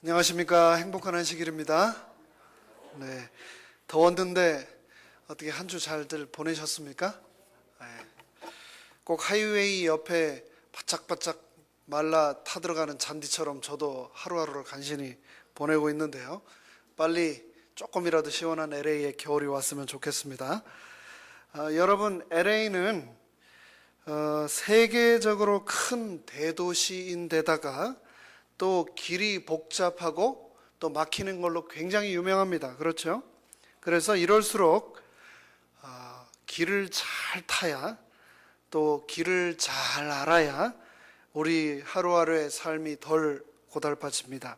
안녕하십니까. 행복한 안식일입니다. 네, 더웠는데 어떻게 한 주 잘들 보내셨습니까? 네, 꼭 하이웨이 옆에 바짝바짝 말라 타들어가는 잔디처럼 저도 하루하루를 간신히 보내고 있는데요. 빨리 조금이라도 시원한 LA의 겨울이 왔으면 좋겠습니다. 여러분, LA는 세계적으로 큰 대도시인데다가 또 길이 복잡하고 또 막히는 걸로 굉장히 유명합니다. 그렇죠? 그래서 이럴수록 길을 잘 타야, 또 길을 잘 알아야 우리 하루하루의 삶이 덜 고달파집니다.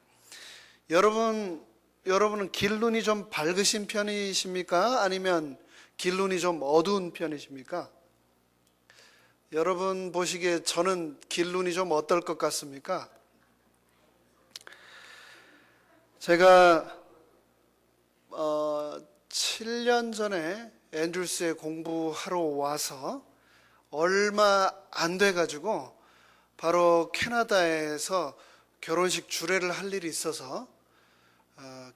여러분은 길눈이 좀 밝으신 편이십니까? 아니면 길눈이 좀 어두운 편이십니까? 여러분 보시기에 저는 길눈이 좀 어떨 것 같습니까? 제가 7년 전에 앤드루스에 공부하러 와서 얼마 안 돼가지고 바로 캐나다에서 결혼식 주례를 할 일이 있어서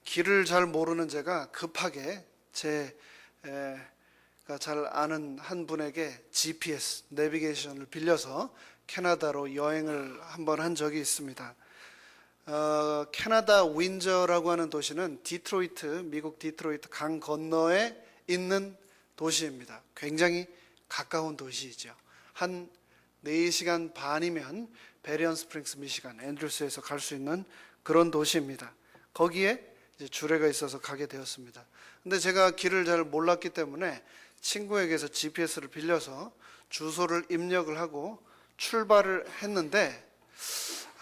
길을 잘 모르는 제가 급하게 제가 잘 아는 한 분에게 GPS 내비게이션을 빌려서 캐나다로 여행을 한번 한 적이 있습니다. 캐나다 윈저라고 하는 도시는 미국 디트로이트 강 건너에 있는 도시입니다. 굉장히 가까운 도시이죠. 한 4시간 반이면 베리언 스프링스 미시간 앤드루스에서 갈 수 있는 그런 도시입니다. 거기에 이제 주례가 있어서 가게 되었습니다. 근데 제가 길을 잘 몰랐기 때문에 친구에게서 GPS를 빌려서 주소를 입력을 하고 출발을 했는데,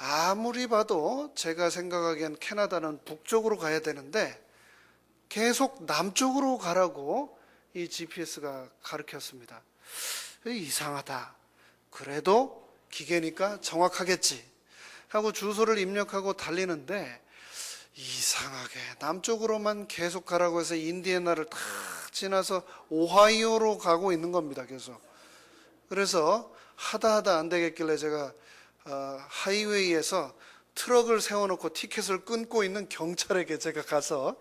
아무리 봐도 제가 생각하기엔 캐나다는 북쪽으로 가야 되는데 계속 남쪽으로 가라고 이 GPS가 가르쳤습니다. 이상하다. 그래도 기계니까 정확하겠지 하고 주소를 입력하고 달리는데, 이상하게 남쪽으로만 계속 가라고 해서 인디애나를 다 지나서 오하이오로 가고 있는 겁니다. 계속. 그래서 하다 안 되겠길래 제가 하이웨이에서 트럭을 세워놓고 티켓을 끊고 있는 경찰에게 제가 가서,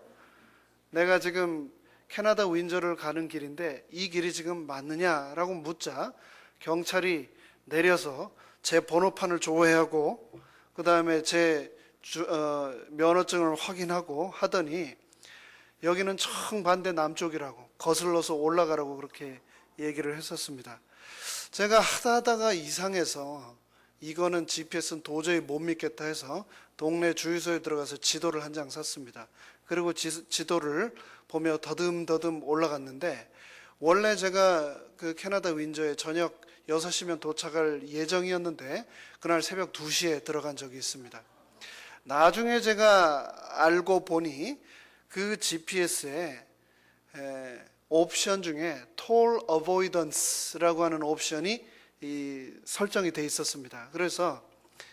내가 지금 캐나다 윈저를 가는 길인데 이 길이 지금 맞느냐라고 묻자, 경찰이 내려서 제 번호판을 조회하고 그 다음에 제 면허증을 확인하고 하더니, 여기는 정반대 남쪽이라고, 거슬러서 올라가라고 그렇게 얘기를 했었습니다. 제가 하다가 이상해서 이거는 GPS는 도저히 못 믿겠다 해서 동네 주유소에 들어가서 지도를 한 장 샀습니다. 그리고 지도를 보며 더듬더듬 올라갔는데, 원래 제가 그 캐나다 윈저에 저녁 6시면 도착할 예정이었는데 그날 새벽 2시에 들어간 적이 있습니다. 나중에 제가 알고 보니 그 GPS에 옵션 중에 Toll Avoidance라고 하는 옵션이 설정이 돼 있었습니다. 그래서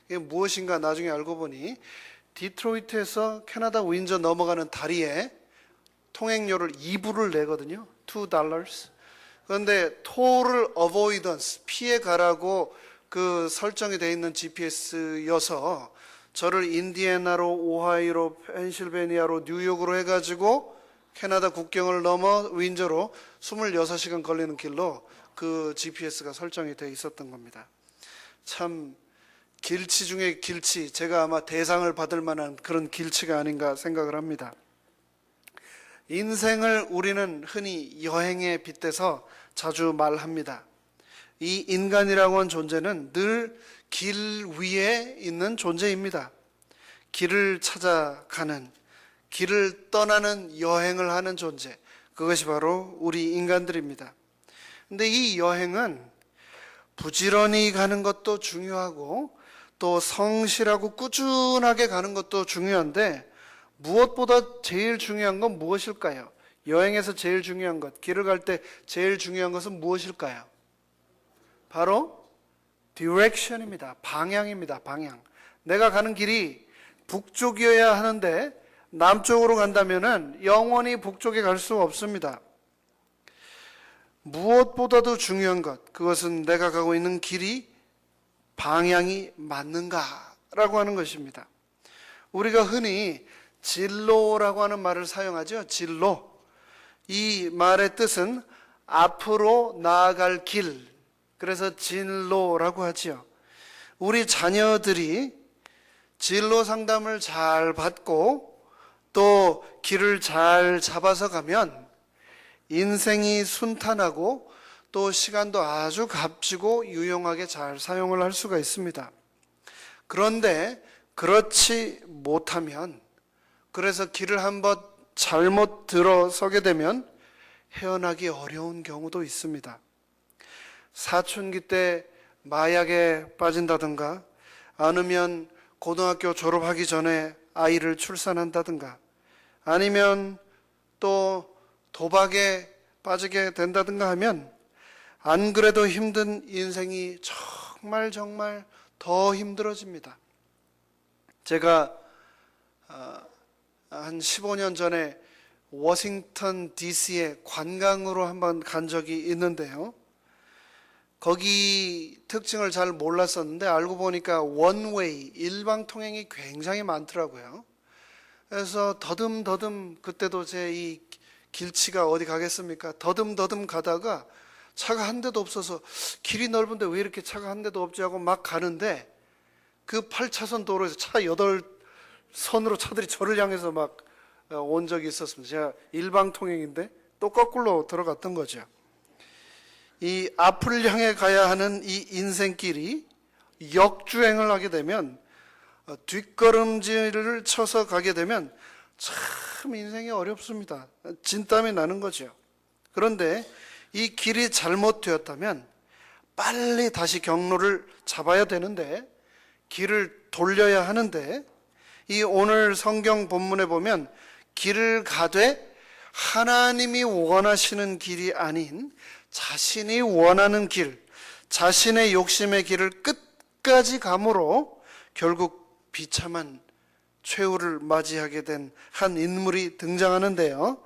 이게 무엇인가 나중에 알고 보니, 디트로이트에서 캐나다 윈저 넘어가는 다리에 통행료를 2불을 내거든요. $2. 그런데 Toll Avoidance, 피해 가라고 그 설정이 돼 있는 GPS여서 저를 인디애나로, 오하이오로, 펜실베니아로, 뉴욕으로 해가지고 캐나다 국경을 넘어 윈저로 26시간 걸리는 길로 그 GPS가 설정이 되어 있었던 겁니다. 참 길치 중에 길치, 제가 아마 대상을 받을 만한 그런 길치가 아닌가 생각을 합니다. 인생을 우리는 흔히 여행에 빗대서 자주 말합니다. 이 인간이라고 하는 존재는 늘 길 위에 있는 존재입니다. 길을 찾아가는, 길을 떠나는 여행을 하는 존재, 그것이 바로 우리 인간들입니다. 근데 이 여행은 부지런히 가는 것도 중요하고 또 성실하고 꾸준하게 가는 것도 중요한데, 무엇보다 제일 중요한 건 무엇일까요? 여행에서 제일 중요한 것, 길을 갈 때 제일 중요한 것은 무엇일까요? 바로 디렉션입니다. 방향입니다. 방향. 내가 가는 길이 북쪽이어야 하는데 남쪽으로 간다면은 영원히 북쪽에 갈 수 없습니다. 무엇보다도 중요한 것, 그것은 내가 가고 있는 길이 방향이 맞는가라고 하는 것입니다. 우리가 흔히 진로라고 하는 말을 사용하죠. 진로. 이 말의 뜻은 앞으로 나아갈 길. 그래서 진로라고 하지요. 우리 자녀들이 진로 상담을 잘 받고 또 길을 잘 잡아서 가면 인생이 순탄하고 또 시간도 아주 값지고 유용하게 잘 사용을 할 수가 있습니다. 그런데 그렇지 못하면, 그래서 길을 한번 잘못 들어서게 되면 헤어나기 어려운 경우도 있습니다. 사춘기 때 마약에 빠진다든가, 아니면 고등학교 졸업하기 전에 아이를 출산한다든가, 아니면 또 도박에 빠지게 된다든가 하면 안 그래도 힘든 인생이 정말 더 힘들어집니다. 제가 한 15년 전에 워싱턴 DC에 관광으로 한번 간 적이 있는데요. 거기 특징을 잘 몰랐었는데 알고 보니까 원웨이, 일방 통행이 굉장히 많더라고요. 그래서 더듬더듬, 그때도 제 이 길치가 어디 가겠습니까? 더듬더듬 가다가 차가 한 대도 없어서 길이 넓은데 왜 이렇게 차가 한 대도 없지 하고 막 가는데 그 8차선 도로에서 차 8선으로 차들이 저를 향해서 막 온 적이 있었습니다. 제가 일방 통행인데 또 거꾸로 들어갔던 거죠. 이 앞을 향해 가야 하는 이 인생길이 역주행을 하게 되면, 뒷걸음질을 쳐서 가게 되면 참 인생이 어렵습니다. 진땀이 나는 거죠. 그런데 이 길이 잘못되었다면 빨리 다시 경로를 잡아야 되는데, 길을 돌려야 하는데, 이 오늘 성경 본문에 보면 길을 가되 하나님이 원하시는 길이 아닌 자신이 원하는 길, 자신의 욕심의 길을 끝까지 감으로 결국 비참한 최후를 맞이하게 된 한 인물이 등장하는데요.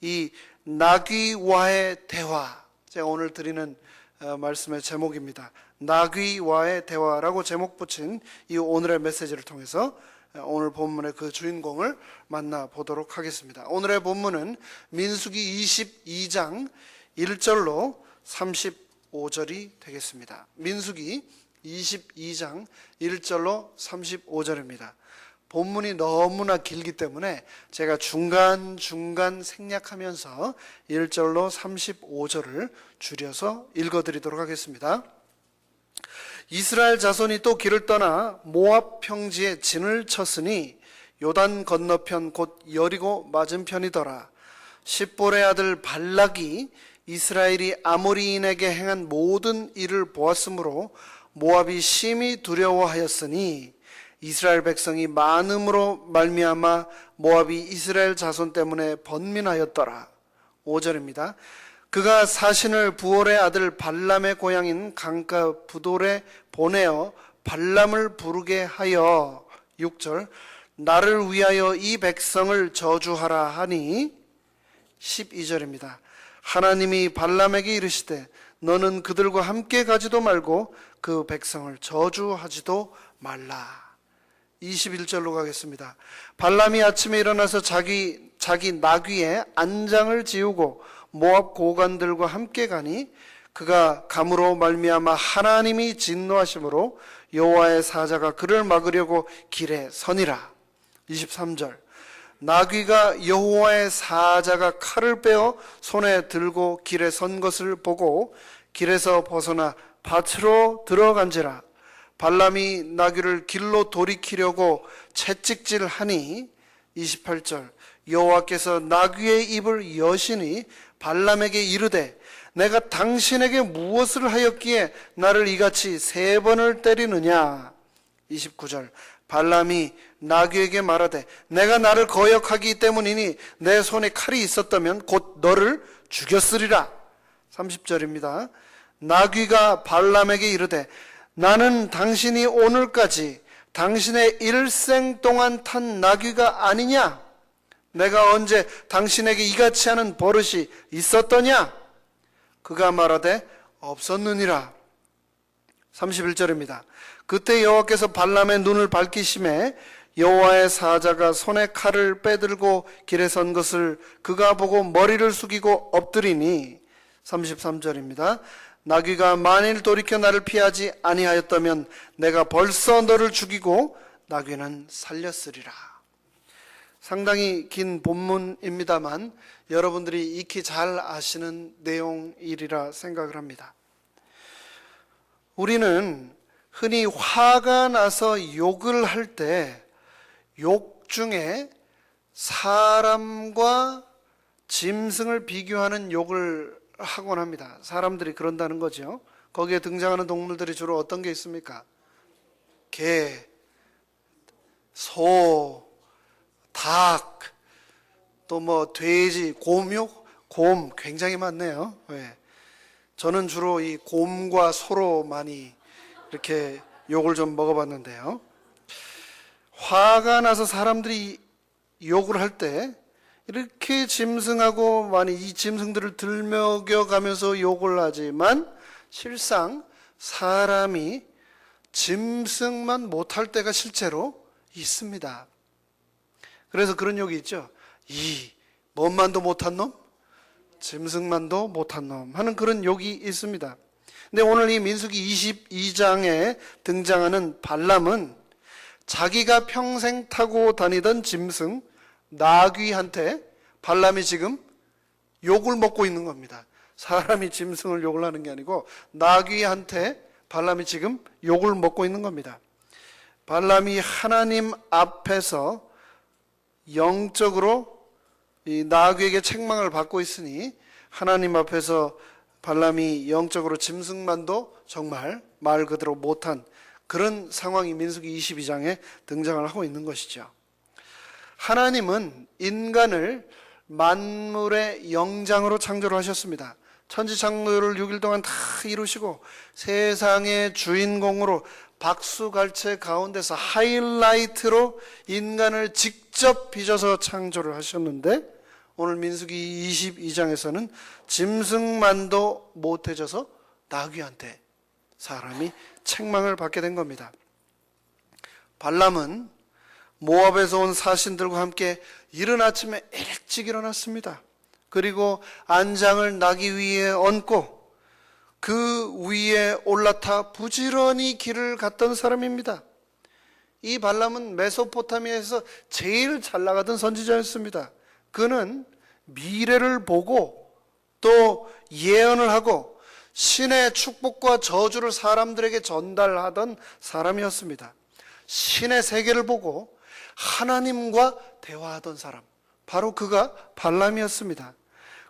이 나귀와의 대화, 제가 오늘 드리는 말씀의 제목입니다. 나귀와의 대화라고 제목 붙인 이 오늘의 메시지를 통해서 오늘 본문의 그 주인공을 만나보도록 하겠습니다. 오늘의 본문은 민수기 22장 1절로 35절이 되겠습니다. 민수기 22장 1절로 35절입니다. 본문이 너무나 길기 때문에 제가 중간중간 생략하면서 1절로 35절을 줄여서 읽어드리도록 하겠습니다. 이스라엘 자손이 또 길을 떠나 모압 평지에 진을 쳤으니 요단 건너편 곧 여리고 맞은편이더라. 십볼의 아들 발락이 이스라엘이 아모리인에게 행한 모든 일을 보았으므로 모압이 심히 두려워하였으니 이스라엘 백성이 많음으로 말미암아 모압이 이스라엘 자손 때문에 번민하였더라. 5절입니다. 그가 사신을 부올의 아들 발람의 고향인 강가 부돌에 보내어 발람을 부르게 하여 6절 나를 위하여 이 백성을 저주하라 하니 12절입니다. 하나님이 발람에게 이르시되 너는 그들과 함께 가지도 말고 그 백성을 저주하지도 말라. 21절로 가겠습니다. 발람이 아침에 일어나서 자기 나귀에 안장을 지우고 모압 고관들과 함께 가니 그가 감으로 말미암아 하나님이 진노하심으로 여호와의 사자가 그를 막으려고 길에 서니라. 23절 나귀가 여호와의 사자가 칼을 빼어 손에 들고 길에 선 것을 보고 길에서 벗어나 밭으로 들어간지라. 발람이 나귀를 길로 돌이키려고 채찍질하니 28절 여호와께서 나귀의 입을 여시니 발람에게 이르되 내가 당신에게 무엇을 하였기에 나를 이같이 3번을 때리느냐. 29절 발람이 나귀에게 말하되 내가 나를 거역하기 때문이니 내 손에 칼이 있었다면 곧 너를 죽였으리라. 30절입니다. 나귀가 발람에게 이르되 나는 당신이 오늘까지 당신의 일생 동안 탄 나귀가 아니냐? 내가 언제 당신에게 이같이 하는 버릇이 있었더냐? 그가 말하되 없었느니라. 31절입니다. 그때 여호와께서 발람의 눈을 밝히심에 여호와의 사자가 손에 칼을 빼들고 길에 선 것을 그가 보고 머리를 숙이고 엎드리니 33절입니다. 나귀가 만일 돌이켜 나를 피하지 아니하였다면 내가 벌써 너를 죽이고 나귀는 살렸으리라. 상당히 긴 본문입니다만 여러분들이 익히 잘 아시는 내용이리라 생각을 합니다. 우리는 흔히 화가 나서 욕을 할 때 욕 중에 사람과 짐승을 비교하는 욕을 하곤 합니다. 사람들이 그런다는 거죠. 거기에 등장하는 동물들이 주로 어떤 게 있습니까? 개, 소, 닭, 또 뭐 돼지, 곰 굉장히 많네요. 네. 저는 주로 이 곰과 소로 많이 이렇게 욕을 좀 먹어봤는데요. 화가 나서 사람들이 욕을 할 때 이렇게 짐승하고 많이 이 짐승들을 들먹여가면서 욕을 하지만 실상 사람이 짐승만 못할 때가 실제로 있습니다. 그래서 그런 욕이 있죠. 이 뭔만도 못한 놈, 짐승만도 못한 놈 하는 그런 욕이 있습니다. 근데 오늘 이 민수기 22장에 등장하는 발람은 자기가 평생 타고 다니던 짐승 나귀한테 발람이 지금 욕을 먹고 있는 겁니다. 사람이 짐승을 욕을 하는 게 아니고 나귀한테 발람이 지금 욕을 먹고 있는 겁니다. 발람이 하나님 앞에서 영적으로 이 나귀에게 책망을 받고 있으니 하나님 앞에서 발람이 영적으로 짐승만도 정말 말 그대로 못한 그런 상황이 민수기 22장에 등장을 하고 있는 것이죠. 하나님은 인간을 만물의 영장으로 창조를 하셨습니다. 천지창조를 6일 동안 다 이루시고 세상의 주인공으로 박수갈채 가운데서 하이라이트로 인간을 직접 빚어서 창조를 하셨는데 오늘 민수기 22장에서는 짐승만도 못해져서 나귀한테 사람이 책망을 받게 된 겁니다. 발람은 모압에서 온 사신들과 함께 이른 아침에 일찍 일어났습니다. 그리고 안장을 나귀 위에 얹고 그 위에 올라타 부지런히 길을 갔던 사람입니다. 이 발람은 메소포타미아에서 제일 잘 나가던 선지자였습니다. 그는 미래를 보고 또 예언을 하고 신의 축복과 저주를 사람들에게 전달하던 사람이었습니다. 신의 세계를 보고 하나님과 대화하던 사람, 바로 그가 발람이었습니다.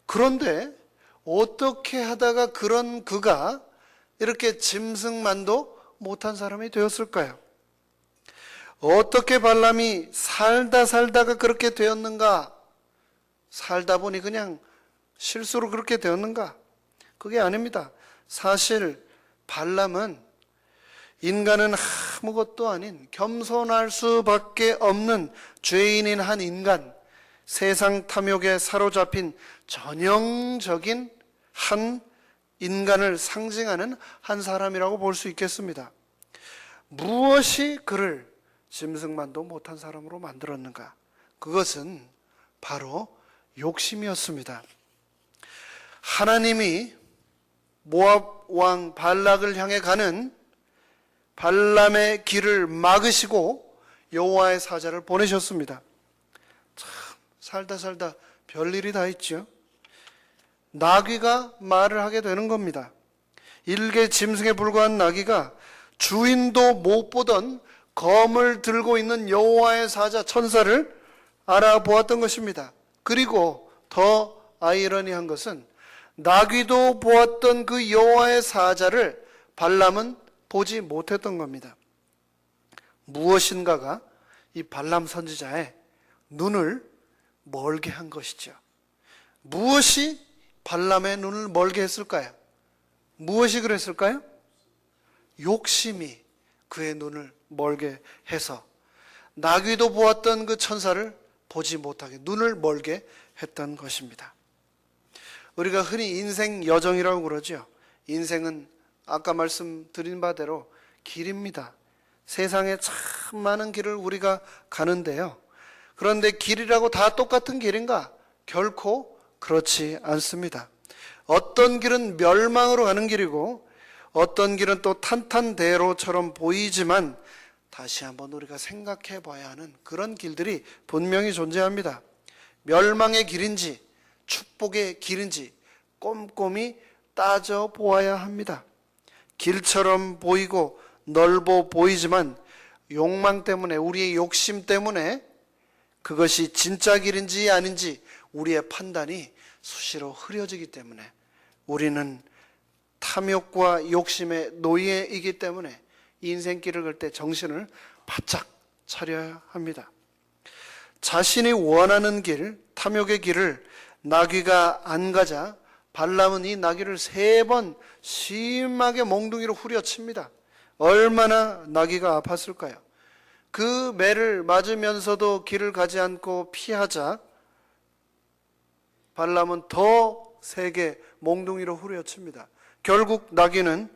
그런데 어떻게 하다가 그런 그가 이렇게 짐승만도 못한 사람이 되었을까요? 어떻게 발람이 살다가 그렇게 되었는가? 살다 보니 그냥 실수로 그렇게 되었는가? 그게 아닙니다. 사실 발람은 인간은 아무것도 아닌 겸손할 수밖에 없는 죄인인 한 인간, 세상 탐욕에 사로잡힌 전형적인 한 인간을 상징하는 한 사람이라고 볼 수 있겠습니다. 무엇이 그를 짐승만도 못한 사람으로 만들었는가? 그것은 바로 욕심이었습니다. 하나님이 모압 왕 발락을 향해 가는 발람의 길을 막으시고 여호와의 사자를 보내셨습니다. 참 살다 별일이 다 있죠. 나귀가 말을 하게 되는 겁니다. 일개 짐승에 불과한 나귀가 주인도 못 보던 검을 들고 있는 여호와의 사자 천사를 알아보았던 것입니다. 그리고 더 아이러니한 것은 나귀도 보았던 그 여호와의 사자를 발람은 보지 못했던 겁니다. 무엇인가가 이 발람 선지자의 눈을 멀게 한 것이죠. 무엇이 발람의 눈을 멀게 했을까요? 무엇이 그랬을까요? 욕심이 그의 눈을 멀게 해서 나귀도 보았던 그 천사를 보지 못하게 눈을 멀게 했던 것입니다. 우리가 흔히 인생 여정이라고 그러죠. 인생은 아까 말씀드린 바대로 길입니다. 세상에 참 많은 길을 우리가 가는데요. 그런데 길이라고 다 똑같은 길인가? 결코 그렇지 않습니다. 어떤 길은 멸망으로 가는 길이고 어떤 길은 또 탄탄대로처럼 보이지만 다시 한번 우리가 생각해 봐야 하는 그런 길들이 분명히 존재합니다. 멸망의 길인지 축복의 길인지 꼼꼼히 따져 보아야 합니다. 길처럼 보이고 넓어 보이지만 욕망 때문에, 우리의 욕심 때문에 그것이 진짜 길인지 아닌지 우리의 판단이 수시로 흐려지기 때문에 우리는 탐욕과 욕심의 노예이기 때문에 인생길을 걸 때 정신을 바짝 차려야 합니다. 자신이 원하는 길, 탐욕의 길을 나귀가 안 가자 발람은 이 나귀를 3번 심하게 몽둥이로 후려칩니다. 얼마나 나귀가 아팠을까요? 그 매를 맞으면서도 길을 가지 않고 피하자 발람은 더 세게 몽둥이로 후려칩니다. 결국 나귀는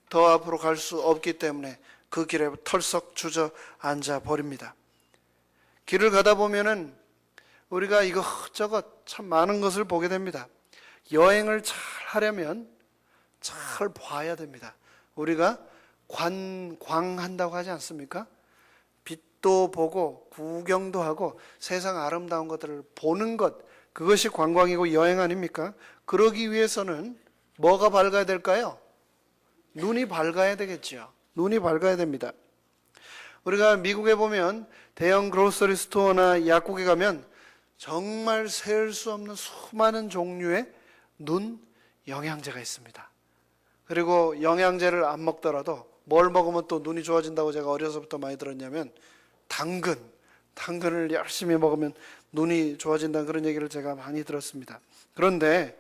더 앞으로 갈 수 없기 때문에 그 길에 털썩 주저앉아 버립니다. 길을 가다 보면은 우리가 이것저것 참 많은 것을 보게 됩니다. 여행을 잘 하려면 잘 봐야 됩니다. 우리가 관광한다고 하지 않습니까? 빛도 보고 구경도 하고 세상 아름다운 것들을 보는 것, 그것이 관광이고 여행 아닙니까? 그러기 위해서는 뭐가 밝아야 될까요? 눈이 밝아야 되겠죠. 눈이 밝아야 됩니다. 우리가 미국에 보면 대형 그로서리 스토어나 약국에 가면 정말 셀 수 없는 수많은 종류의 눈 영양제가 있습니다. 그리고 영양제를 안 먹더라도 뭘 먹으면 또 눈이 좋아진다고 제가 어려서부터 많이 들었냐면 당근을 열심히 먹으면 눈이 좋아진다는 그런 얘기를 제가 많이 들었습니다. 그런데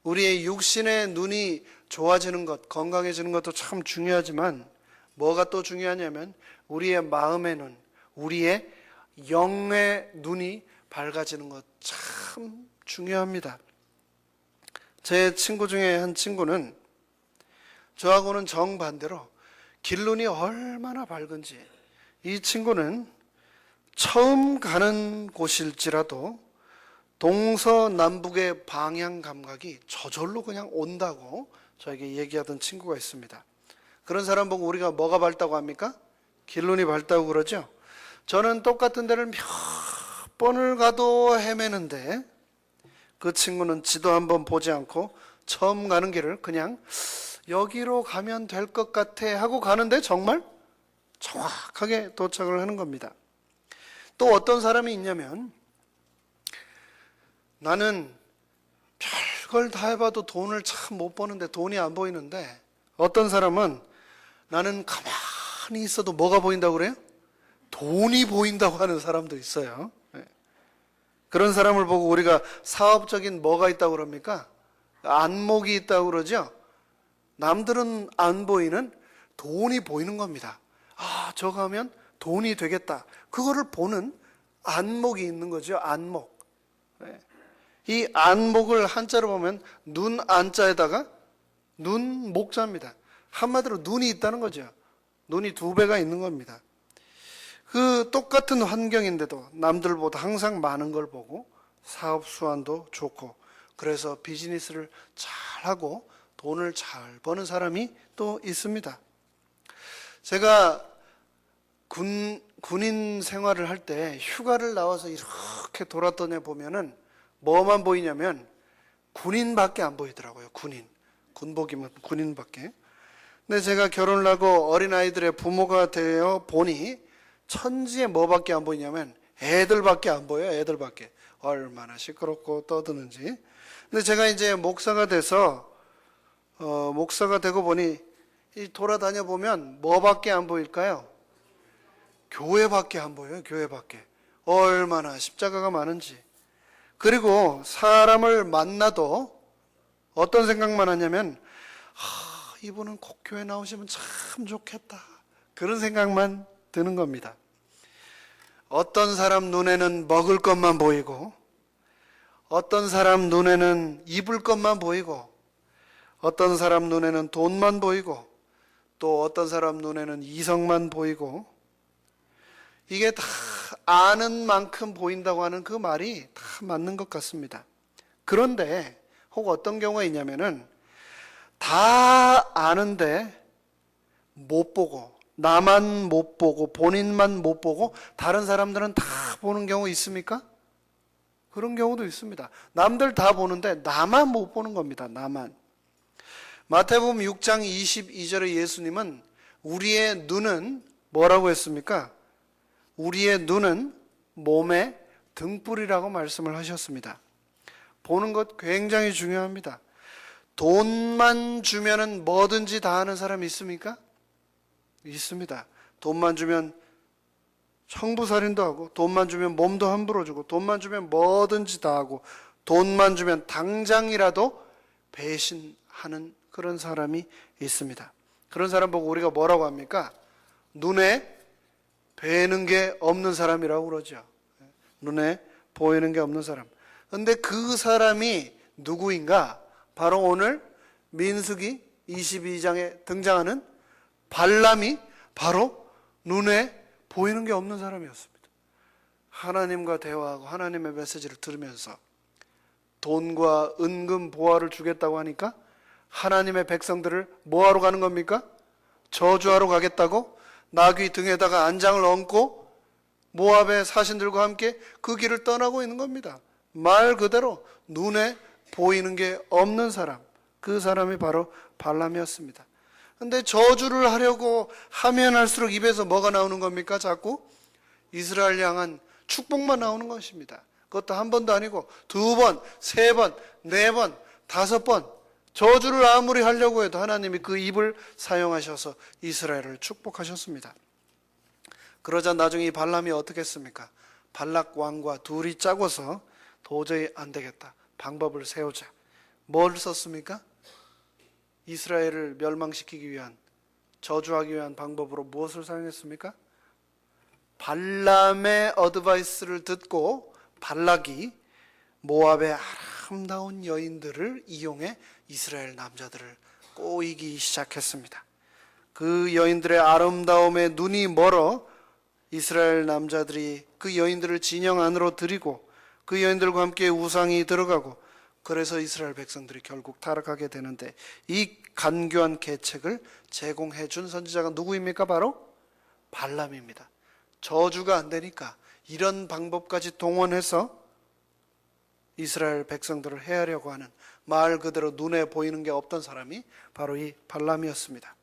우리의 육신의 눈이 좋아지는 것, 건강해지는 것도 참 중요하지만 뭐가 또 중요하냐면 우리의 마음의 눈, 우리의 영의 눈이 밝아지는 것 참 중요합니다. 제 친구 중에 한 친구는 저하고는 정반대로 길눈이 얼마나 밝은지, 이 친구는 처음 가는 곳일지라도 동서남북의 방향 감각이 저절로 그냥 온다고 저에게 얘기하던 친구가 있습니다. 그런 사람 보고 우리가 뭐가 밝다고 합니까? 길눈이 밝다고 그러죠. 저는 똑같은 데를 몇 번을 가도 헤매는데 그 친구는 지도 한번 보지 않고 처음 가는 길을 그냥 여기로 가면 될 것 같아 하고 가는데 정말 정확하게 도착을 하는 겁니다. 또 어떤 사람이 있냐면 나는 별걸 다 해봐도 돈을 참 못 버는데 돈이 안 보이는데, 어떤 사람은 나는 가만히 있어도 뭐가 보인다고 그래요? 돈이 보인다고 하는 사람도 있어요. 그런 사람을 보고 우리가 사업적인 뭐가 있다고 그럽니까? 안목이 있다고 그러죠. 남들은 안 보이는 돈이 보이는 겁니다. 아, 저거 하면 돈이 되겠다. 그거를 보는 안목이 있는 거죠. 안목. 이 안목을 한자로 보면 눈 안자에다가 눈 목자입니다. 한마디로 눈이 있다는 거죠. 눈이 2배가 있는 겁니다. 그 똑같은 환경인데도 남들보다 항상 많은 걸 보고 사업 수완도 좋고 그래서 비즈니스를 잘하고 돈을 잘 버는 사람이 또 있습니다. 제가 군인 생활을 할 때 휴가를 나와서 이렇게 돌았더니 보면은 뭐만 보이냐면 군인밖에 안 보이더라고요. 군복 입은 군인밖에. 근데 제가 결혼을 하고 어린아이들의 부모가 되어 보니 천지에 뭐밖에 안 보이냐면 애들밖에 안 보여요. 애들밖에. 얼마나 시끄럽고 떠드는지. 근데 제가 이제 목사가 돼서 목사가 되고 보니 이 돌아다녀 보면 뭐밖에 안 보일까요? 교회밖에 안 보여요. 교회밖에. 얼마나 십자가가 많은지. 그리고 사람을 만나도 어떤 생각만 하냐면 이분은 꼭 교회 나오시면 참 좋겠다. 그런 생각만 드는 겁니다. 어떤 사람 눈에는 먹을 것만 보이고 어떤 사람 눈에는 입을 것만 보이고 어떤 사람 눈에는 돈만 보이고 또 어떤 사람 눈에는 이성만 보이고, 이게 다 아는 만큼 보인다고 하는 그 말이 다 맞는 것 같습니다. 그런데 혹 어떤 경우가 있냐면은 다 아는데 못 보고, 나만 못 보고 본인만 못 보고 다른 사람들은 다 보는 경우 있습니까? 그런 경우도 있습니다. 남들 다 보는데 나만 못 보는 겁니다. 나만. 마태복음 6장 22절에 예수님은 우리의 눈은 뭐라고 했습니까? 우리의 눈은 몸의 등불이라고 말씀을 하셨습니다. 보는 것 굉장히 중요합니다. 돈만 주면은 뭐든지 다 하는 사람 있습니까? 있습니다. 돈만 주면 청부살인도 하고, 돈만 주면 몸도 함부로 주고, 돈만 주면 뭐든지 다 하고, 돈만 주면 당장이라도 배신하는 그런 사람이 있습니다. 그런 사람 보고 우리가 뭐라고 합니까? 눈에 뵈는 게 없는 사람이라고 그러죠. 눈에 보이는 게 없는 사람. 그런데 그 사람이 누구인가? 바로 오늘 민수기 22장에 등장하는 발람이 바로 눈에 보이는 게 없는 사람이었습니다. 하나님과 대화하고 하나님의 메시지를 들으면서 돈과 은금 보화를 주겠다고 하니까 하나님의 백성들을 뭐하러 가는 겁니까? 저주하러 가겠다고 나귀 등에다가 안장을 얹고 모압의 사신들과 함께 그 길을 떠나고 있는 겁니다. 말 그대로 눈에 보이는 게 없는 사람, 그 사람이 바로 발람이었습니다. 근데 저주를 하려고 하면 할수록 입에서 뭐가 나오는 겁니까? 자꾸 이스라엘 향한 축복만 나오는 것입니다. 그것도 한 번도 아니고 두 번, 세 번, 네 번, 다섯 번 저주를 아무리 하려고 해도 하나님이 그 입을 사용하셔서 이스라엘을 축복하셨습니다. 그러자 나중에 이 발람이 어떻게 했습니까? 발락 왕과 둘이 짜고서 도저히 안 되겠다, 방법을 세우자. 뭘 썼습니까? 이스라엘을 멸망시키기 위한, 저주하기 위한 방법으로 무엇을 사용했습니까? 발람의 어드바이스를 듣고 발락이 모압의 아름다운 여인들을 이용해 이스라엘 남자들을 꼬이기 시작했습니다. 그 여인들의 아름다움에 눈이 멀어 이스라엘 남자들이 그 여인들을 진영 안으로 들이고 그 여인들과 함께 우상이 들어가고, 그래서 이스라엘 백성들이 결국 타락하게 되는데, 이 간교한 계책을 제공해 준 선지자가 누구입니까? 바로 발람입니다. 저주가 안 되니까 이런 방법까지 동원해서 이스라엘 백성들을 해하려고 하는, 말 그대로 눈에 보이는 게 없던 사람이 바로 이 발람이었습니다.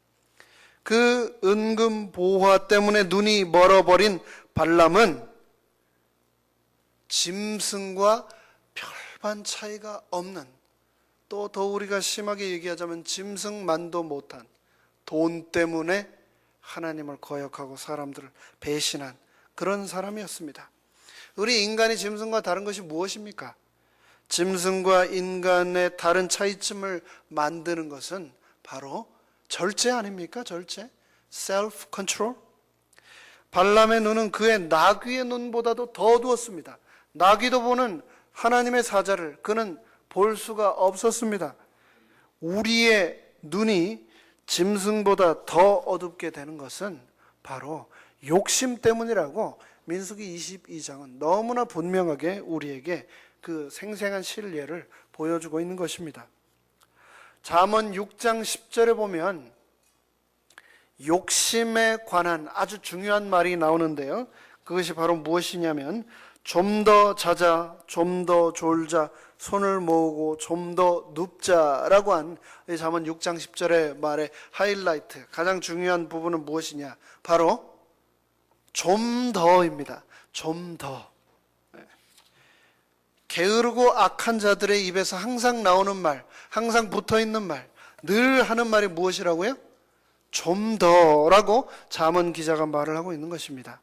그 은금 보화 때문에 눈이 멀어버린 발람은 짐승과 별반 차이가 없는, 또 더 우리가 심하게 얘기하자면 짐승만도 못한, 돈 때문에 하나님을 거역하고 사람들을 배신한 그런 사람이었습니다. 우리 인간이 짐승과 다른 것이 무엇입니까? 짐승과 인간의 다른 차이점을 만드는 것은 바로 절제 아닙니까? 절제? 셀프 컨트롤? 발람의 눈은 그의 나귀의 눈보다도 더 어두웠습니다. 나귀도 보는 하나님의 사자를 그는 볼 수가 없었습니다. 우리의 눈이 짐승보다 더 어둡게 되는 것은 바로 욕심 때문이라고 민수기 22장은 너무나 분명하게 우리에게 그 생생한 실례를 보여주고 있는 것입니다. 잠언 6장 10절에 보면 욕심에 관한 아주 중요한 말이 나오는데요. 그것이 바로 무엇이냐면 좀 더 자자, 좀 더 졸자, 손을 모으고 좀 더 눕자라고 한 잠언 6장 10절의 말의 하이라이트, 가장 중요한 부분은 무엇이냐? 바로 좀 더입니다. 좀 더. 게으르고 악한 자들의 입에서 항상 나오는 말, 항상 붙어있는 말, 늘 하는 말이 무엇이라고요? 좀 더라고 잠언 기자가 말을 하고 있는 것입니다.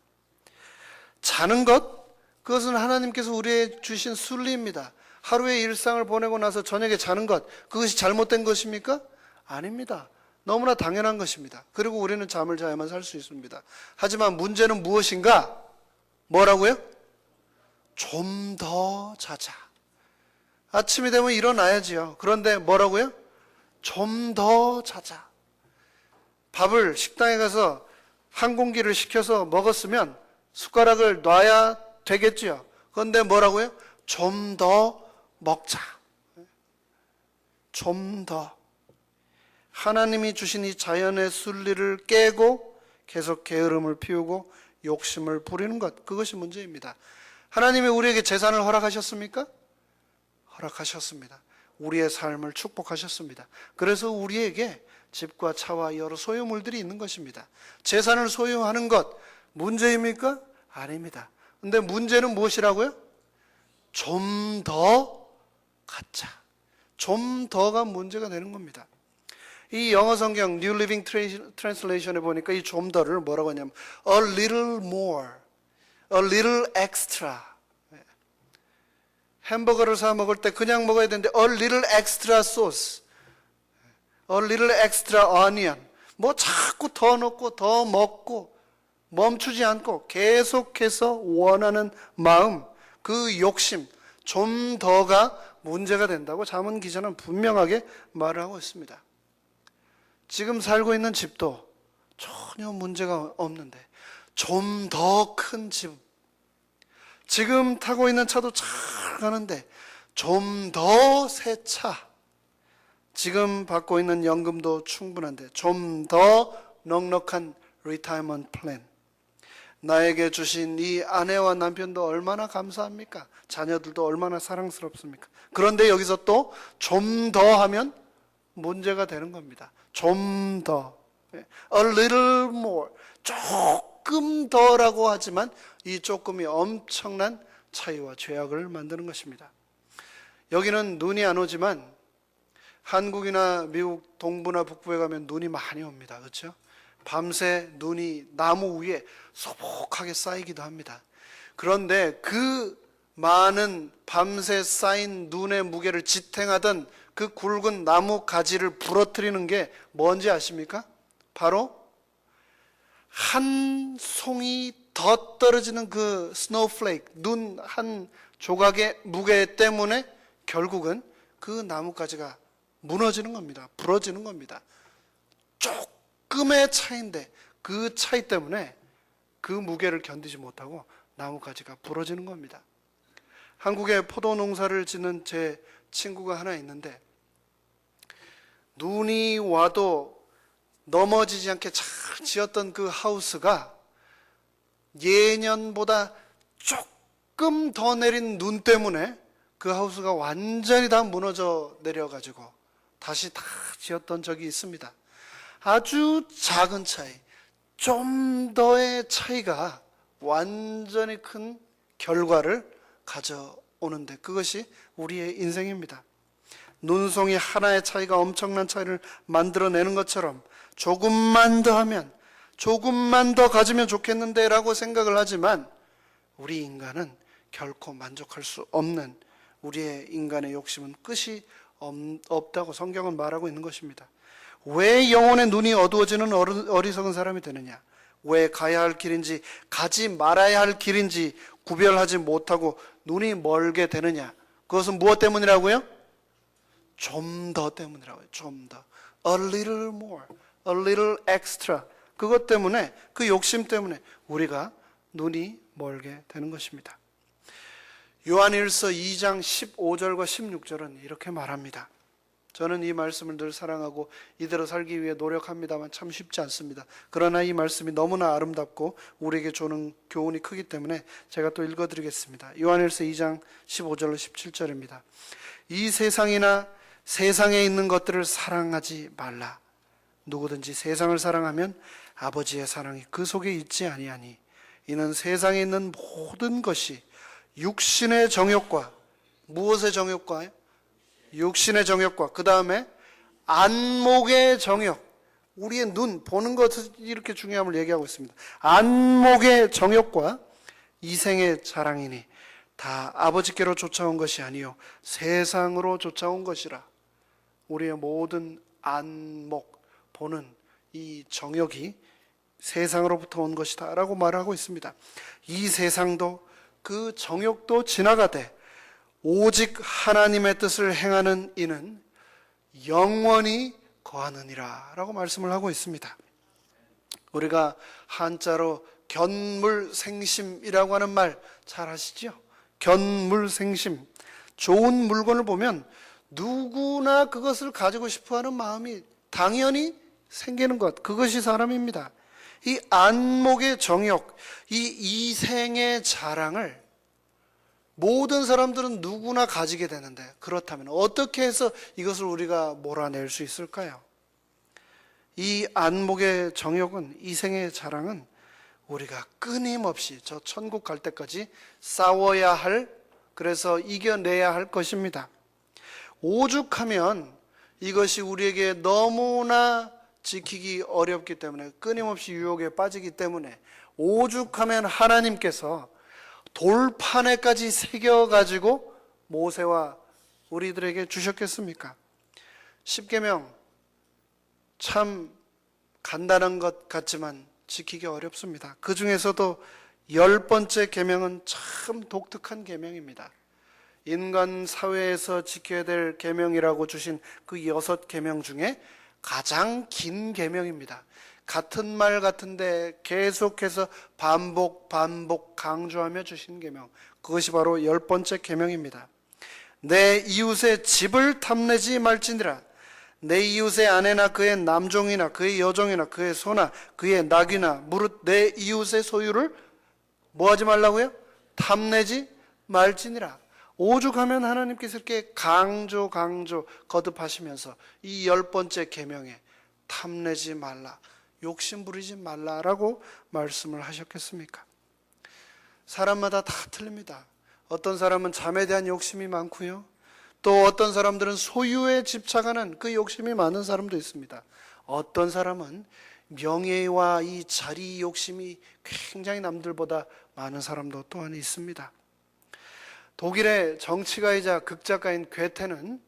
자는 것, 그것은 하나님께서 우리에게 주신 순리입니다. 하루의 일상을 보내고 나서 저녁에 자는 것, 그것이 잘못된 것입니까? 아닙니다. 너무나 당연한 것입니다. 그리고 우리는 잠을 자야만 살 수 있습니다. 하지만 문제는 무엇인가? 뭐라고요? 좀 더 자자. 아침이 되면 일어나야지요. 그런데 뭐라고요? 좀 더 자자. 밥을 식당에 가서 한 공기를 시켜서 먹었으면 숟가락을 놔야 되겠지요. 그런데 뭐라고요? 좀 더 먹자. 좀 더. 하나님이 주신 이 자연의 순리를 깨고 계속 게으름을 피우고 욕심을 부리는 것, 그것이 문제입니다. 하나님이 우리에게 재산을 허락하셨습니까? 허락하셨습니다. 우리의 삶을 축복하셨습니다. 그래서 우리에게 집과 차와 여러 소유물들이 있는 것입니다. 재산을 소유하는 것 문제입니까? 아닙니다. 근데 문제는 무엇이라고요? 좀 더 갖자. 좀 더가 문제가 되는 겁니다. 이 영어 성경 New Living Translation에 보니까 이 좀 더를 뭐라고 하냐면 a little more, a little extra. 햄버거를 사 먹을 때 그냥 먹어야 되는데 a little extra sauce, a little extra onion. 뭐 자꾸 더 넣고 더 먹고 멈추지 않고 계속해서 원하는 마음, 그 욕심, 좀 더가 문제가 된다고 잠언 기자는 분명하게 말을 하고 있습니다. 지금 살고 있는 집도 전혀 문제가 없는데 좀 더 큰 집, 지금 타고 있는 차도 잘 가는데 좀 더 새 차, 지금 받고 있는 연금도 충분한데 좀 더 넉넉한 리타이먼트 플랜, 나에게 주신 이 아내와 남편도 얼마나 감사합니까? 자녀들도 얼마나 사랑스럽습니까? 그런데 여기서 또 좀 더 하면 문제가 되는 겁니다. 좀 더, a little more, 조금 더라고 하지만 이 조금이 엄청난 차이와 죄악을 만드는 것입니다. 여기는 눈이 안 오지만 한국이나 미국 동부나 북부에 가면 눈이 많이 옵니다. 그렇죠? 밤새 눈이 나무 위에 소복하게 쌓이기도 합니다. 그런데 그 많은 밤새 쌓인 눈의 무게를 지탱하던 그 굵은 나무 가지를 부러뜨리는 게 뭔지 아십니까? 바로 한 송이 더 떨어지는 그 스노우플레이크, 눈 한 조각의 무게 때문에 결국은 그 나뭇가지가 무너지는 겁니다. 부러지는 겁니다. 조금의 차이인데 그 차이 때문에 그 무게를 견디지 못하고 나뭇가지가 부러지는 겁니다. 한국에 포도 농사를 짓는 제 친구가 하나 있는데 눈이 와도 넘어지지 않게 잘 지었던 그 하우스가 예년보다 조금 더 내린 눈 때문에 그 하우스가 완전히 다 무너져 내려가지고 다시 다 지었던 적이 있습니다. 아주 작은 차이, 좀 더의 차이가 완전히 큰 결과를 가져오는데 그것이 우리의 인생입니다. 눈송이 하나의 차이가 엄청난 차이를 만들어내는 것처럼 조금만 더 하면, 조금만 더 가지면 좋겠는데 라고 생각을 하지만 우리 인간은 결코 만족할 수 없는, 우리의 인간의 욕심은 끝이 없다고 성경은 말하고 있는 것입니다. 왜 영혼의 눈이 어두워지는 어리석은 사람이 되느냐? 왜 가야 할 길인지 가지 말아야 할 길인지 구별하지 못하고 눈이 멀게 되느냐? 그것은 무엇 때문이라고요? 좀 더 때문이라고요. 좀 더. A little more, a little extra. 그것 때문에, 그 욕심 때문에 우리가 눈이 멀게 되는 것입니다. 요한일서 2장 15절과 16절은 이렇게 말합니다. 저는 이 말씀을 늘 사랑하고 이대로 살기 위해 노력합니다만 참 쉽지 않습니다. 그러나 이 말씀이 너무나 아름답고 우리에게 주는 교훈이 크기 때문에 제가 또 읽어드리겠습니다. 요한일서 2장 15절로 17절입니다. 이 세상이나 세상에 있는 것들을 사랑하지 말라. 누구든지 세상을 사랑하면 아버지의 사랑이 그 속에 있지 아니하니 이는 세상에 있는 모든 것이 육신의 정욕과, 무엇의 정욕과요? 육신의 정욕과 그 다음에 안목의 정욕, 우리의 눈 보는 것이 이렇게 중요함을 얘기하고 있습니다. 안목의 정욕과 이생의 자랑이니 다 아버지께로 쫓아온 것이 아니요 세상으로 쫓아온 것이라. 우리의 모든 안목, 보는 이 정욕이 세상으로부터 온 것이다 라고 말하고 있습니다. 이 세상도 그 정욕도 지나가되 오직 하나님의 뜻을 행하는 이는 영원히 거하느니라 라고 말씀을 하고 있습니다. 우리가 한자로 견물생심이라고 하는 말 잘 아시죠? 견물생심. 좋은 물건을 보면 누구나 그것을 가지고 싶어하는 마음이 당연히 생기는 것, 그것이 사람입니다. 이 안목의 정욕, 이 이생의 자랑을 모든 사람들은 누구나 가지게 되는데, 그렇다면 어떻게 해서 이것을 우리가 몰아낼 수 있을까요? 이 안목의 정욕은, 이생의 자랑은 우리가 끊임없이 저 천국 갈 때까지 싸워야 할, 그래서 이겨내야 할 것입니다. 오죽하면 이것이 우리에게 너무나 지키기 어렵기 때문에, 끊임없이 유혹에 빠지기 때문에, 오죽하면 하나님께서 돌판에까지 새겨가지고 모세와 우리들에게 주셨겠습니까? 십계명 참 간단한 것 같지만 지키기 어렵습니다. 그 중에서도 10번째 계명은 참 독특한 계명입니다. 인간 사회에서 지켜야 될 계명이라고 주신 그 6계명 중에 가장 긴 계명입니다. 같은 말 같은데 계속해서 반복 강조하며 주신 계명, 그것이 바로 10번째 계명입니다. 내 이웃의 집을 탐내지 말지니라. 내 이웃의 아내나 그의 남종이나 그의 여종이나 그의 소나 그의 낙이나 무릇 내 이웃의 소유를 뭐하지 말라고요? 탐내지 말지니라. 오죽하면 하나님께서 이렇게 강조 거듭하시면서 이 10번째 계명에 탐내지 말라, 욕심 부리지 말라라고 말씀을 하셨겠습니까? 사람마다 다 틀립니다. 어떤 사람은 잠에 대한 욕심이 많고요, 또 어떤 사람들은 소유에 집착하는 그 욕심이 많은 사람도 있습니다. 어떤 사람은 명예와 이 자리 욕심이 굉장히 남들보다 많은 사람도 또한 있습니다. 독일의 정치가이자 극작가인 괴테는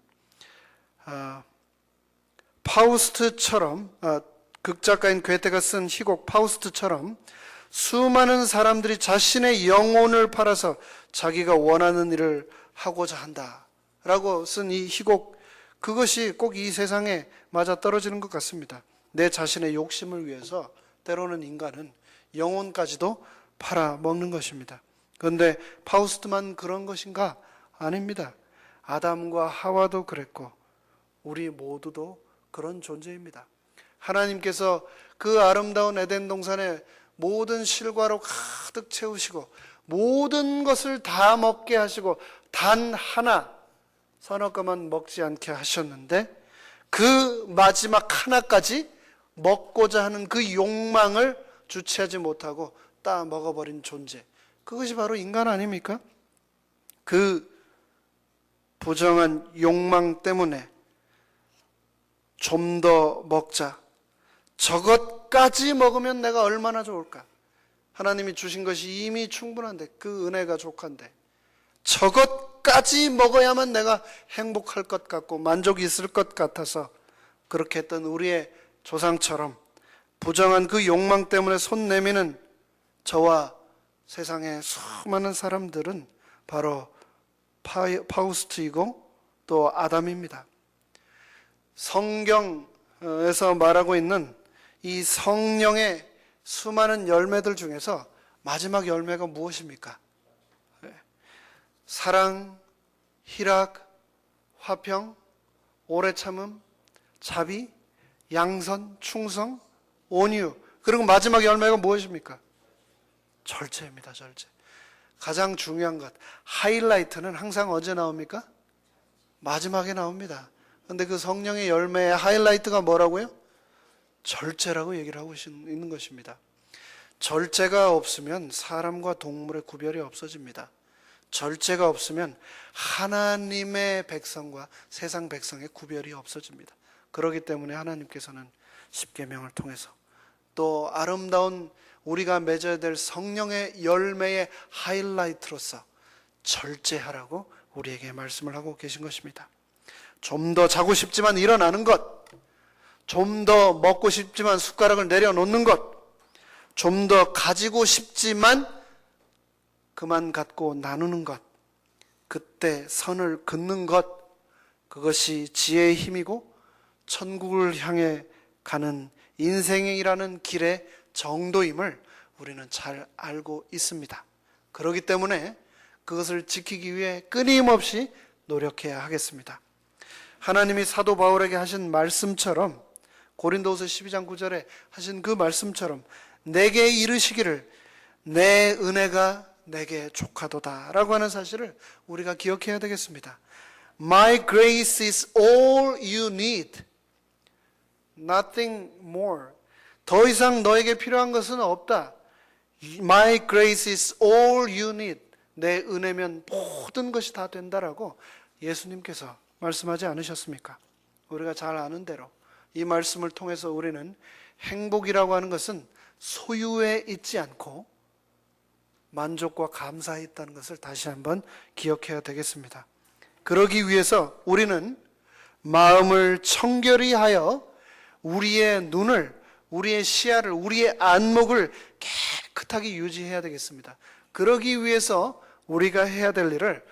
파우스트처럼, 극작가인 괴테가 쓴 희곡 파우스트처럼 수많은 사람들이 자신의 영혼을 팔아서 자기가 원하는 일을 하고자 한다 라고 쓴 이 희곡, 그것이 꼭 이 세상에 맞아떨어지는 것 같습니다. 내 자신의 욕심을 위해서 때로는 인간은 영혼까지도 팔아먹는 것입니다. 그런데 파우스트만 그런 것인가? 아닙니다. 아담과 하와도 그랬고 우리 모두도 그런 존재입니다. 하나님께서 그 아름다운 에덴 동산에 모든 실과로 가득 채우시고 모든 것을 다 먹게 하시고 단 하나 선악과만 먹지 않게 하셨는데, 그 마지막 하나까지 먹고자 하는 그 욕망을 주체하지 못하고 따 먹어버린 존재, 그것이 바로 인간 아닙니까? 그 부정한 욕망 때문에 좀 더 먹자, 저것까지 먹으면 내가 얼마나 좋을까, 하나님이 주신 것이 이미 충분한데, 그 은혜가 족한데 저것까지 먹어야만 내가 행복할 것 같고 만족이 있을 것 같아서 그렇게 했던 우리의 조상처럼 부정한 그 욕망 때문에 손 내미는 저와 세상의 수많은 사람들은 바로 파우스트이고 또 아담입니다. 성경에서 말하고 있는 이 성령의 수많은 열매들 중에서 마지막 열매가 무엇입니까? 사랑, 희락, 화평, 오래 참음, 자비, 양선, 충성, 온유, 그리고 마지막 열매가 무엇입니까? 절제입니다. 절제. 가장 중요한 것, 하이라이트는 항상 언제 나옵니까? 마지막에 나옵니다. 그런데 그 성령의 열매의 하이라이트가 뭐라고요? 절제라고 얘기를 하고 있는 것입니다. 절제가 없으면 사람과 동물의 구별이 없어집니다. 절제가 없으면 하나님의 백성과 세상 백성의 구별이 없어집니다. 그렇기 때문에 하나님께서는 십계명을 통해서 또 아름다운 우리가 맺어야 될 성령의 열매의 하이라이트로서 절제하라고 우리에게 말씀을 하고 계신 것입니다. 좀 더 자고 싶지만 일어나는 것, 좀 더 먹고 싶지만 숟가락을 내려놓는 것, 좀 더 가지고 싶지만 그만 갖고 나누는 것, 그때 선을 긋는 것, 그것이 지혜의 힘이고 천국을 향해 가는 인생이라는 길의 정도임을 우리는 잘 알고 있습니다. 그렇기 때문에 그것을 지키기 위해 끊임없이 노력해야 하겠습니다. 하나님이 사도 바울에게 하신 말씀처럼, 고린도후서 12장 9절에 하신 그 말씀처럼 내게 이르시기를 내 은혜가 내게 족하도다 라고 하는 사실을 우리가 기억해야 되겠습니다. My grace is all you need. Nothing more. 더 이상 너에게 필요한 것은 없다. My grace is all you need. 내 은혜면 모든 것이 다 된다라고 예수님께서 말씀하지 않으셨습니까? 우리가 잘 아는 대로 이 말씀을 통해서 우리는 행복이라고 하는 것은 소유에 있지 않고 만족과 감사에 있다는 것을 다시 한번 기억해야 되겠습니다. 그러기 위해서 우리는 마음을 청결히 하여 우리의 눈을, 우리의 시야를, 우리의 안목을 깨끗하게 유지해야 되겠습니다. 그러기 위해서 우리가 해야 될 일을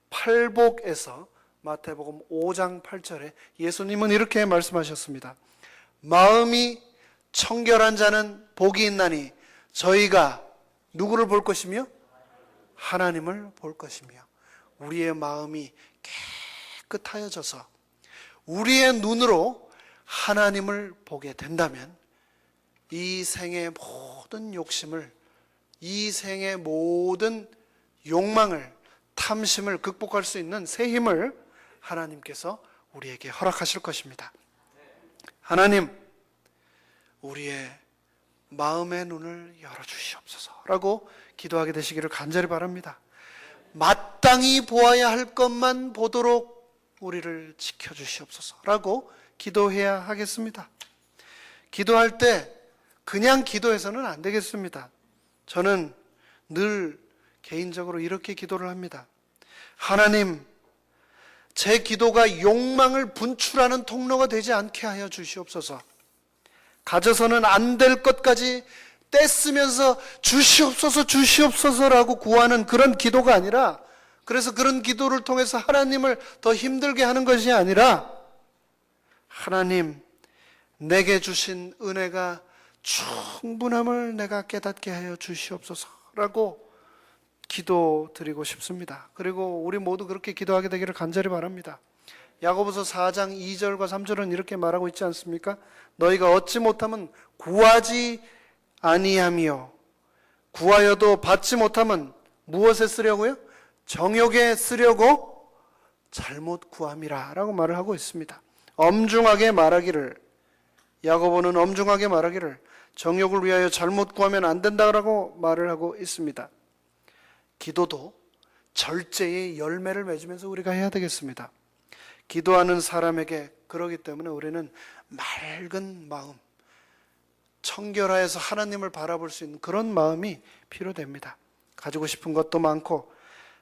팔복에서 마태복음 5장 8절에 예수님은 이렇게 말씀하셨습니다. 마음이 청결한 자는 복이 있나니 저희가 누구를 볼 것이며 하나님을 볼 것이며, 우리의 마음이 깨끗하여져서 우리의 눈으로 하나님을 보게 된다면 이 생의 모든 욕심을, 이 생의 모든 욕망을, 탐심을 극복할 수 있는 새 힘을 하나님께서 우리에게 허락하실 것입니다. 하나님, 우리의 마음의 눈을 열어주시옵소서라고 기도하게 되시기를 간절히 바랍니다. 마땅히 보아야 할 것만 보도록 우리를 지켜주시옵소서라고 기도해야 하겠습니다. 기도할 때 그냥 기도해서는 안 되겠습니다. 저는 늘 개인적으로 이렇게 기도를 합니다. 하나님, 제 기도가 욕망을 분출하는 통로가 되지 않게 하여 주시옵소서. 가져서는 안 될 것까지 떼쓰면서 주시옵소서 주시옵소서라고 구하는 그런 기도가 아니라, 그래서 그런 기도를 통해서 하나님을 더 힘들게 하는 것이 아니라, 하나님, 내게 주신 은혜가 충분함을 내가 깨닫게 하여 주시옵소서라고 기도드리고 싶습니다. 그리고 우리 모두 그렇게 기도하게 되기를 간절히 바랍니다. 야고보서 4장 2절과 3절은 이렇게 말하고 있지 않습니까? 너희가 얻지 못하면 구하지 아니하며 구하여도 받지 못하면 무엇에 쓰려고요? 정욕에 쓰려고 잘못 구함이라 라고 말을 하고 있습니다. 엄중하게 말하기를, 야고보는 엄중하게 말하기를 정욕을 위하여 잘못 구하면 안 된다라고 말을 하고 있습니다. 기도도 절제의 열매를 맺으면서 우리가 해야 되겠습니다. 기도하는 사람에게, 그러기 때문에 우리는 맑은 마음, 청결하여서 하나님을 바라볼 수 있는 그런 마음이 필요됩니다. 가지고 싶은 것도 많고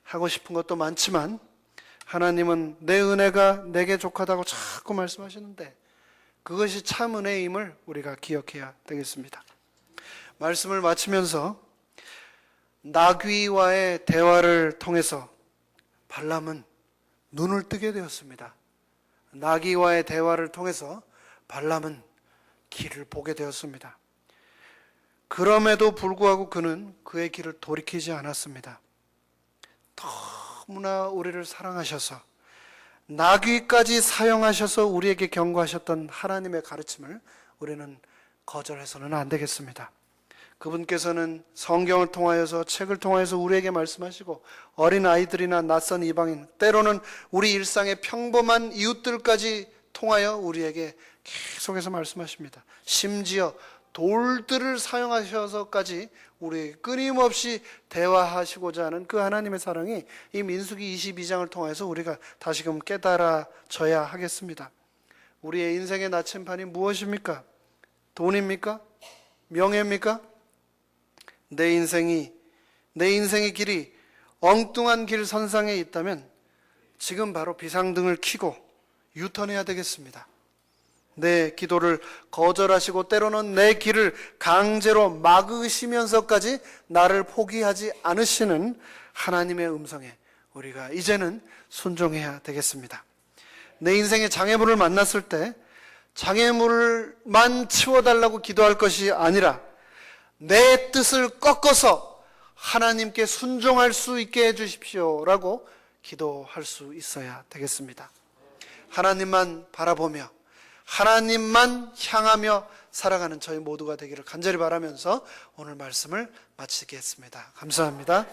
하고 싶은 것도 많지만 하나님은 내 은혜가 내게 족하다고 자꾸 말씀하시는데 그것이 참 은혜임을 우리가 기억해야 되겠습니다. 말씀을 마치면서 나귀와의 대화를 통해서 발람은 눈을 뜨게 되었습니다. 나귀와의 대화를 통해서 발람은 길을 보게 되었습니다. 그럼에도 불구하고 그는 그의 길을 돌이키지 않았습니다. 너무나 우리를 사랑하셔서 나귀까지 사용하셔서 우리에게 경고하셨던 하나님의 가르침을 우리는 거절해서는 안 되겠습니다. 그분께서는 성경을 통하여서, 책을 통하여서 우리에게 말씀하시고 어린 아이들이나 낯선 이방인, 때로는 우리 일상의 평범한 이웃들까지 통하여 우리에게 계속해서 말씀하십니다. 심지어 돌들을 사용하셔서까지 우리 끊임없이 대화하시고자 하는 그 하나님의 사랑이 이 민수기 22장을 통해서 우리가 다시금 깨달아져야 하겠습니다. 우리의 인생의 나침반이 무엇입니까? 돈입니까? 명예입니까? 내 인생의 길이 엉뚱한 길 선상에 있다면 지금 바로 비상등을 켜고 유턴해야 되겠습니다. 내 기도를 거절하시고 때로는 내 길을 강제로 막으시면서까지 나를 포기하지 않으시는 하나님의 음성에 우리가 이제는 순종해야 되겠습니다. 내 인생의 장애물을 만났을 때 장애물만 치워달라고 기도할 것이 아니라 내 뜻을 꺾어서 하나님께 순종할 수 있게 해주십시오라고 기도할 수 있어야 되겠습니다. 하나님만 바라보며 하나님만 향하며 살아가는 저희 모두가 되기를 간절히 바라면서 오늘 말씀을 마치겠습니다. 감사합니다.